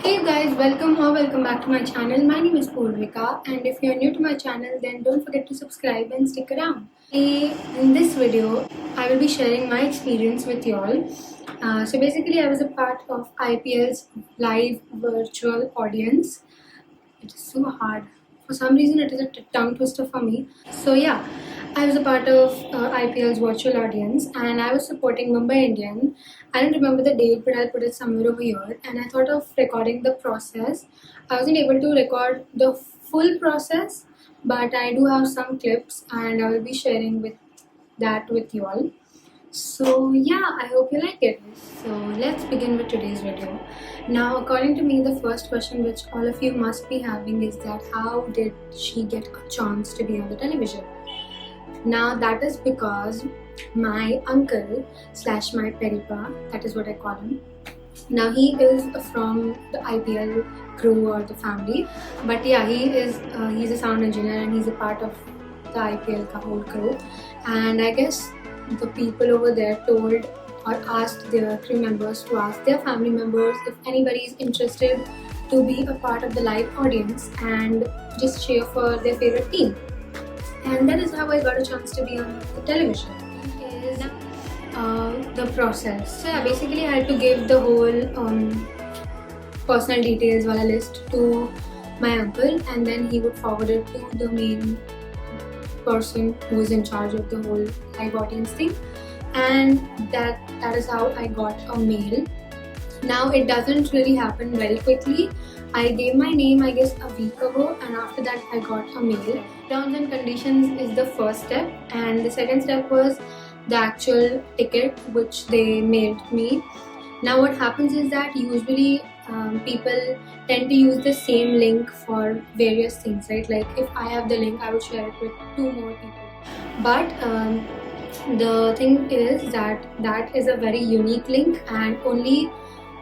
Hey guys, welcome or welcome back to my channel. My name is Purvika, and if you're new to my channel, then don't forget to subscribe and stick around. In this video, I will be sharing my experience with y'all. So basically, I was a part of IPL's live virtual audience. It is so hard. For some reason, it is a tongue twister for me. So yeah, I was a part of IPL's virtual audience, and I was supporting Mumbai Indian. I don't remember the date, but I'll put it somewhere over here. And I thought of recording the process. I wasn't able to record the full process, but I do have some clips, and I will be sharing that with you all. So yeah, I hope you like it. So let's begin with today's video. Now, according to me, the first question which all of you must be having is that how did she get a chance to be on the television? Now that is because my uncle slash my peripa, that is what I call him. Now he is from the IPL crew or the family, but yeah, he's a sound engineer and he's a part of the IPL whole crew. And I guess the people over there told or asked their crew members to ask their family members if anybody is interested to be a part of the live audience and just cheer for their favorite team. And that is how I got a chance to be on the television. Is the process. So yeah, basically I had to give the whole personal details wala list to my uncle, and then he would forward it to the main person who is in charge of the whole live audience thing, and that is how I got a mail. Now it doesn't really happen very quickly. I gave my name I guess a week ago, and after that I got a mail. Terms and conditions is the first step, and the second step was the actual ticket which they mailed me. Now what happens is that usually people tend to use the same link for various things, right? Like if I have the link, I would share it with 2 more people. But the thing is that is a very unique link, and only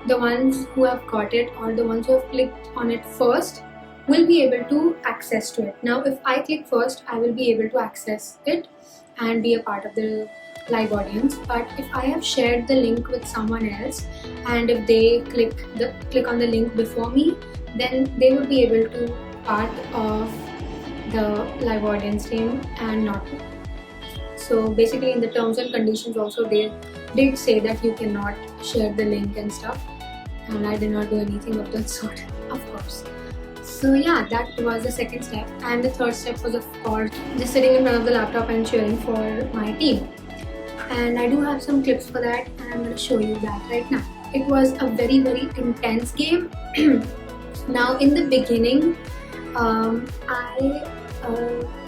the ones who have got it or the ones who have clicked on it first will be able to access to it. Now if I click first, I will be able to access it and be a part of the live audience. But if I have shared the link with someone else and if they click on the link before me, then they would be able to part of the live audience team and not me. So basically in the terms and conditions also they did say that you cannot share the link and stuff, and I did not do anything of that sort, of course. So yeah, that was the second step, and the third step was of course just sitting in front of the laptop and cheering for my team. And I do have some clips for that, and I'm going to show you that right now. It was a very intense game. Now in the beginning, I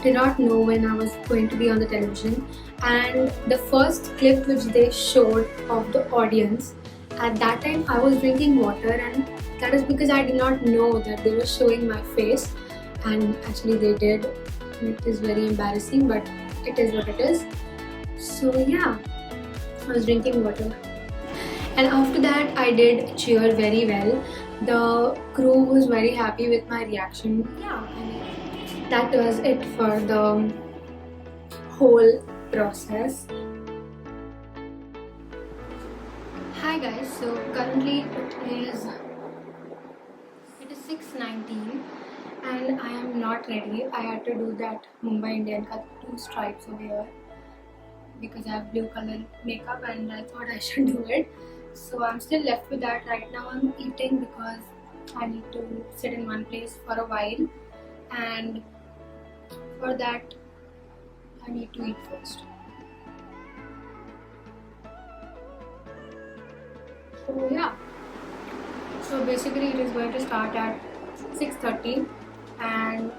did not know when I was going to be on the television, and the first clip which they showed of the audience, at that time I was drinking water, and that is because I did not know that they were showing my face, and actually they did. It is very embarrassing, but it is what it is. So yeah, I was drinking water, and after that I did cheer very well. The crew was very happy with my reaction. Yeah, that was it for the whole process. Hi guys, so currently it is 6:19 and I am not ready. I had to do that Mumbai Indian ka 2 stripes over here because I have blue color makeup, and I thought I should do it. So I'm still left with that. Right now I'm eating because I need to sit in one place for a while, and for that I need to eat first. So yeah, so basically it is going to start at 6:30, and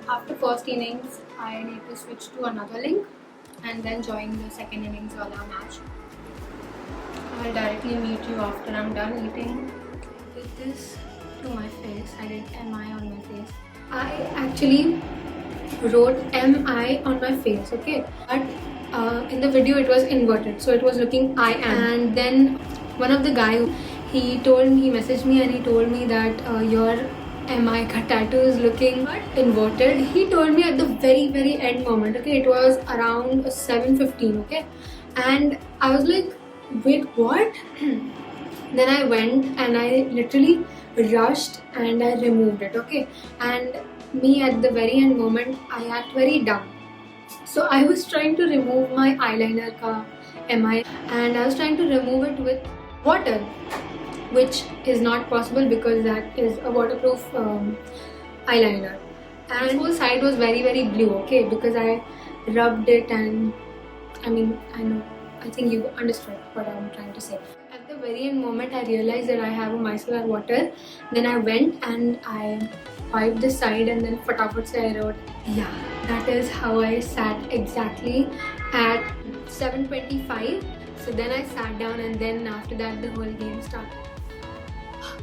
after first innings I need to switch to another link and then join the second innings wala match. I'll directly meet you after I'm done eating. With this to my face, I did MI on my face. I actually wrote MI on my face, okay? But in the video it was inverted, so it was looking I am. And then one of the guy, he messaged me and he told me that your MI tattoo is looking inverted. He told me at the very end moment, okay? It was around 7:15, okay? And I was like, wait, what? Then I went and I literally rushed and I removed it, okay? And me at the very end moment, I act very dumb. So I was trying to remove my eyeliner ka MI, and I was trying to remove it with water, which is not possible because that is a waterproof eyeliner. And the whole side was very blue, okay, because I rubbed it, and I think you understood what I'm trying to say. At the very end moment, I realized that I have a micellar water. Then I went and I wiped the side, and then fatafat se I wrote, yeah, that is how I sat exactly at 7:25. So then I sat down, and then after that the whole game started.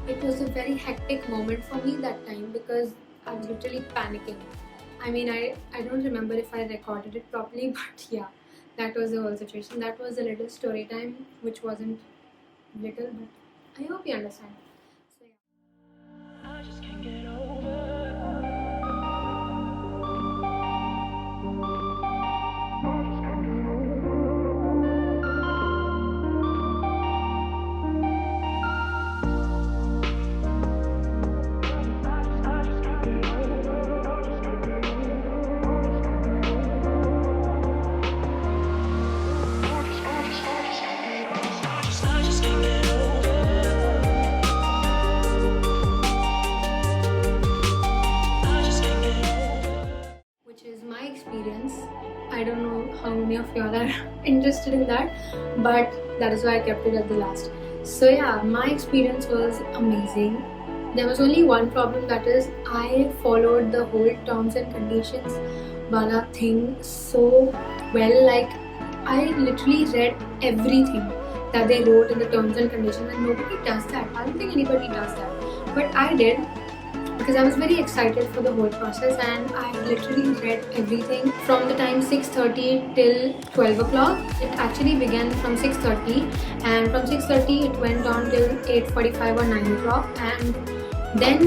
It was a very hectic moment for me that time because I was literally panicking. I don't remember if I recorded it properly, but yeah, that was the whole situation. That was a little story time, which wasn't little, but I hope you understand. So, yeah. I just can't get over. Which is my experience. I don't know how many of y'all are interested in that, but that is why I kept it at the last. So yeah, my experience was amazing. There was only one problem, that is I followed the whole terms and conditions wala thing so well. Like, I literally read everything that they wrote in the terms and conditions, and nobody does that. I don't think anybody does that, but I did, because I was very excited for the whole process, and I literally read everything from the time 6:30 till 12 o'clock. It actually began from 6:30, and from 6:30 it went on till 8:45 or 9 o'clock, and then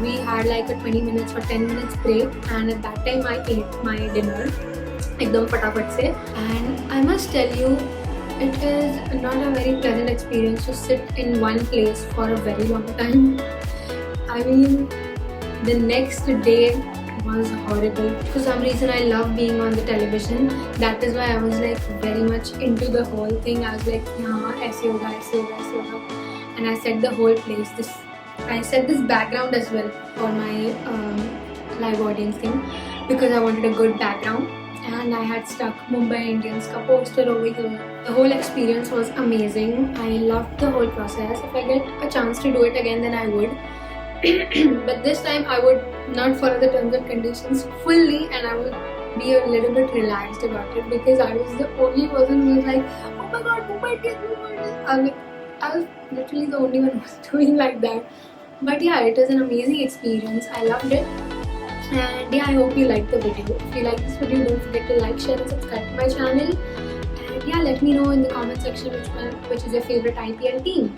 we had like a 20 minutes or 10 minutes break, and at that time I ate my dinner ekdam fatafat se. And I must tell you, it is not a very pleasant experience to sit in one place for a very long time. I mean, the next day was horrible. For some reason, I love being on the television. That is why I was like very much into the whole thing. I was like, yeah, aise hoga, aise hoga, aise hoga. And I set the whole place. I set this background as well for my live audience thing, because I wanted a good background. And I had stuck Mumbai Indians ka poster over here. The whole experience was amazing. I loved the whole process. If I get a chance to do it again, then I would. But this time I would not follow the terms and conditions fully, and I would be a little bit relaxed about it, because I was the only person who was like, oh my god, Mumbai Indians. I was literally the only one who was doing like that. But yeah, it was an amazing experience. I loved it. And yeah, I hope you liked the video. If you like this video, don't forget to like, share and subscribe to my channel. And yeah, let me know in the comment section which is your favorite IPL team.